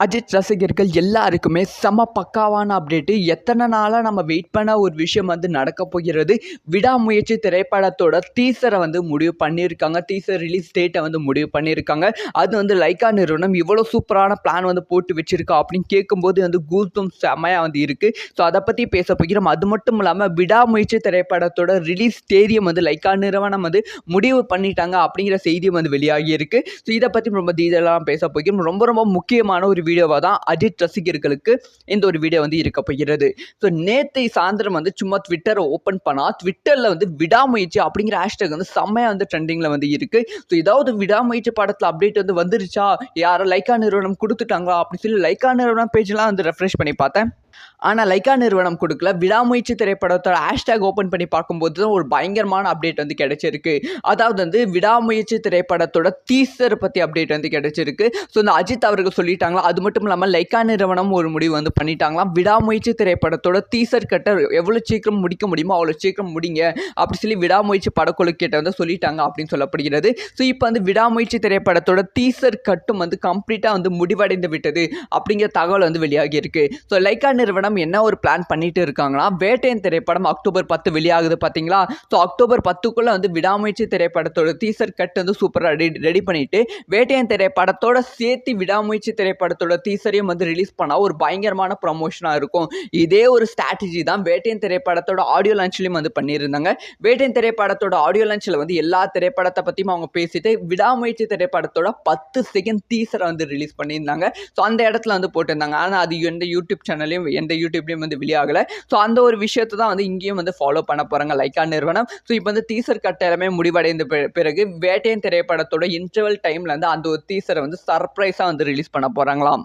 அஜித் ரசிகர்கள் எல்லாருக்குமே செம பக்காவான அப்டேட்டு. எத்தனை நாளாக நம்ம வெயிட் பண்ண ஒரு விஷயம் வந்து நடக்க போகிறது. விடாமுயற்சி திரைப்படத்தோட டீசரை வந்து முடிவு பண்ணியிருக்காங்க. டீசர் ரிலீஸ் டேட்டை வந்து முடிவு பண்ணியிருக்காங்க. அது வந்து லைக்கா நிறுவனம் இவ்வளோ சூப்பரான பிளான் வந்து போட்டு வச்சிருக்கா அப்படின்னு கேட்கும்போது வந்து கூஸ்பம் செமையாக வந்து இருக்குது. ஸோ அதை பற்றி பேச போகிறோம். அது மட்டும் இல்லாமல் விடாமுயற்சி திரைப்படத்தோட ரிலீஸ் தேதியம் வந்து லைக்கா நிறுவனம் வந்து முடிவு பண்ணிட்டாங்க அப்படிங்கிற செய்தியும் வந்து வெளியாகி இருக்கு. ஸோ இதை பற்றி ரொம்ப டீட்டெயிலாக பேச போகிறோம். ரொம்ப ரொம்ப முக்கியமான ஒரு வீடியோவாக தான் அஜித் ரசிகர்களுக்கு இந்த ஒரு வீடியோ வந்து இருக்க போகிறது. ஸோ நேற்று சாயந்தரம் வந்து சும்மா ட்விட்டரை ஓப்பன் பண்ணால் ட்விட்டரில் வந்து விடாமுயற்சி அப்படிங்கிற ஹேஷ்டேக் வந்து செம்மையாக வந்து ட்ரெண்டிங்கில் வந்து இருக்குது. ஸோ ஏதாவது விடாமுயற்சி படத்தில் அப்டேட் வந்து வந்துருச்சா, யாரை லைக்கா நிறுவனம் கொடுத்துட்டாங்களா அப்படின்னு சொல்லி லைக்கா நிறுவனம் பேஜெலாம் வந்து ரெஃப்ரெஷ் பண்ணி பார்த்தேன். ஆனால் லைக்கா நிறுவனம் கொடுக்கல. விடாமுயற்சி திரைப்படத்தோட ஹேஷ்டேக் ஓப்பன் பண்ணி பார்க்கும்போது தான் ஒரு பயங்கரமான அப்டேட் வந்து கிடைச்சிருக்கு. அதாவது வந்து விடாமுயற்சி திரைப்படத்தோட டீசர் பற்றி அப்டேட் வந்து கிடைச்சிருக்கு. ஸோ இந்த அஜித் அவர்கள் சொல்லிட்டாங்களா. அது மட்டும் இல்லாமல் லைக்கா நிறுவனம் ஒரு முடிவு வந்து பண்ணிட்டாங்களாம். விடாமுயற்சி திரைப்படத்தோட டீசர் கட்டை எவ்வளோ சீக்கிரம் முடிக்க முடியுமோ அவ்வளோ சீக்கிரம் முடிங்க அப்படி சொல்லி விடாமுயற்சி படக்குழு கிட்ட வந்து சொல்லிட்டாங்க அப்படின்னு சொல்லப்படுகிறது. ஸோ இப்போ வந்து விடாமுயற்சி திரைப்படத்தோட டீசர் கட்டும் வந்து கம்ப்ளீட்டாக வந்து முடிவடைந்து விட்டது அப்படிங்கிற தகவல் வந்து வெளியாகி இருக்கு. ஸோ லைக்கா நிறுவனம் என்ன ஒரு பிளான் பண்ணிட்டு இருக்காங்கன்னா, வேட்டையன் திரைப்படம் அக்டோபர் 10 வெளியாகுது பார்த்தீங்களா. ஸோ அக்டோபர் 10க்குள்ள வந்து விடாமுயற்சி திரைப்படத்தோட டீசர் கட் வந்து சூப்பராக ரெடி பண்ணிட்டு வேட்டையன் திரைப்படத்தோட சேர்த்து விடாமுயற்சி திரைப்படத்தோட டீசரையும் வந்து ரிலீஸ் பண்ணால் ஒரு பயங்கரமான ப்ரமோஷனாக இருக்கும். இதே ஒரு ஸ்ட்ராட்டஜி தான் வேட்டையன் திரைப்படத்தோட ஆடியோ லான்ச்லையும் வந்து பண்ணியிருந்தாங்க. வேட்டையன் திரைப்படத்தோட ஆடியோ லான்ச்சில் வந்து எல்லா திரைப்படத்தை பற்றியும் அவங்க பேசிட்டு விடாமுயற்சி திரைப்படத்தோட 10 செகண்ட் டீசரை வந்து ரிலீஸ் பண்ணியிருந்தாங்க. ஸோ அந்த இடத்துல வந்து போட்டிருந்தாங்க. ஆனால் அது எந்த யூடியூப் சேனல்லையும் எந்த யூடியூப்லையும் வந்து வெளியாகலை. ஸோ அந்த ஒரு விஷயத்தை தான் வந்து இங்கேயும் வந்து ஃபாலோ பண்ண போகிறாங்க லைக்கா நிறுவனம். ஸோ இப்போ வந்து டீசர் கட் எல்லாமே முடிவடைந்த பிறகு வேட்டையன் திரைப்படத்தோட இன்டர்வல் டைமில் வந்து அந்த ஒரு டீசரை வந்து சர்ப்ரைஸாக வந்து ரிலீஸ் பண்ண போகிறாங்களாம்.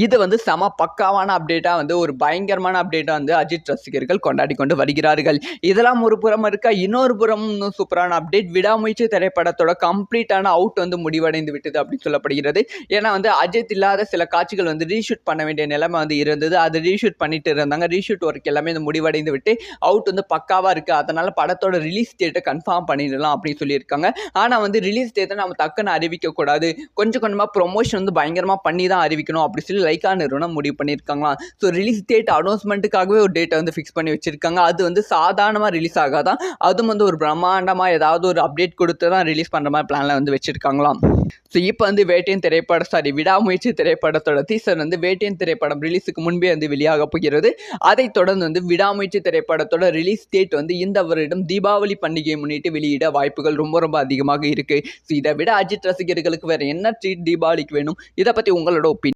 இது வந்து செம பக்காவான அப்டேட்டாக வந்து ஒரு பயங்கரமான அப்டேட்டாக வந்து அஜித் ரசிகர்கள் கொண்டாடி கொண்டு வருகிறார்கள். இதெல்லாம் ஒரு புறம் இருக்கா, இன்னொரு புறம் இன்னும் சூப்பரான அப்டேட். விடாமுயற்சி திரைப்படத்தோட கம்ப்ளீட்டான அவுட் வந்து முடிவடைந்து விட்டது அப்படின்னு சொல்லப்படுகிறது. ஏன்னா வந்து அஜித் இல்லாத சில காட்சிகள் வந்து ரீஷூட் பண்ண வேண்டிய நிலைமை வந்து இருந்தது. அது ரீஷூட் பண்ணிட்டு இருந்தாங்க. ரீஷூட் ஒர்க் எல்லாமே இந்த முடிவடைந்து விட்டு அவுட் வந்து பக்காவாக இருக்குது. அதனால் படத்தோட ரிலீஸ் டேட்டை கன்ஃபார்ம் பண்ணிடலாம் அப்படின்னு சொல்லியிருக்காங்க. ஆனால் வந்து ரிலீஸ் டேட்டை நம்ம டக்குன்னு அறிவிக்கக்கூடாது. கொஞ்சம் கொஞ்சமாக ப்ரொமோஷன் வந்து பயங்கரமாக பண்ணி தான் அறிவிக்கணும் அப்படி சொல்லி லைக்கா நிறுவனம் முடிவு பண்ணியிருக்காங்களாம். ஸோ ரிலீஸ் டேட் அனௌன்ஸ்மெண்ட்டுக்காகவே ஒரு டேட்டை வந்து ஃபிக்ஸ் பண்ணி வச்சிருக்காங்க. அது வந்து சாதாரணமாக ரிலீஸ் ஆகாதான். அதுவும் வந்து ஒரு பிரம்மாண்டமாக ஏதாவது ஒரு அப்டேட் கொடுத்து தான் ரிலீஸ் பண்ணுற மாதிரி பிளானில் வந்து வச்சிருக்காங்களாம். ஸோ இப்போ வந்து வேட்டையன் திரைப்படம் விடாமுயற்சி திரைப்படத்தோட டீசர் வந்து வேட்டையன் திரைப்படம் ரிலீஸுக்கு முன்பே வந்து வெளியாக போகிறது. அதைத் தொடர்ந்து வந்து விடாமுயற்சி திரைப்படத்தோட ரிலீஸ் டேட் வந்து இந்த வருடம் தீபாவளி பண்டிகையை முன்னிட்டு வெளியிட வாய்ப்புகள் ரொம்ப ரொம்ப அதிகமாக இருக்கு. ஸோ இதை விட அஜித் ரசிகர்களுக்கு வேற என்ன ட்ரீட் தீபாவளிக்கு வேணும்? இதை பற்றி உங்களோட ஒப்பீனியன்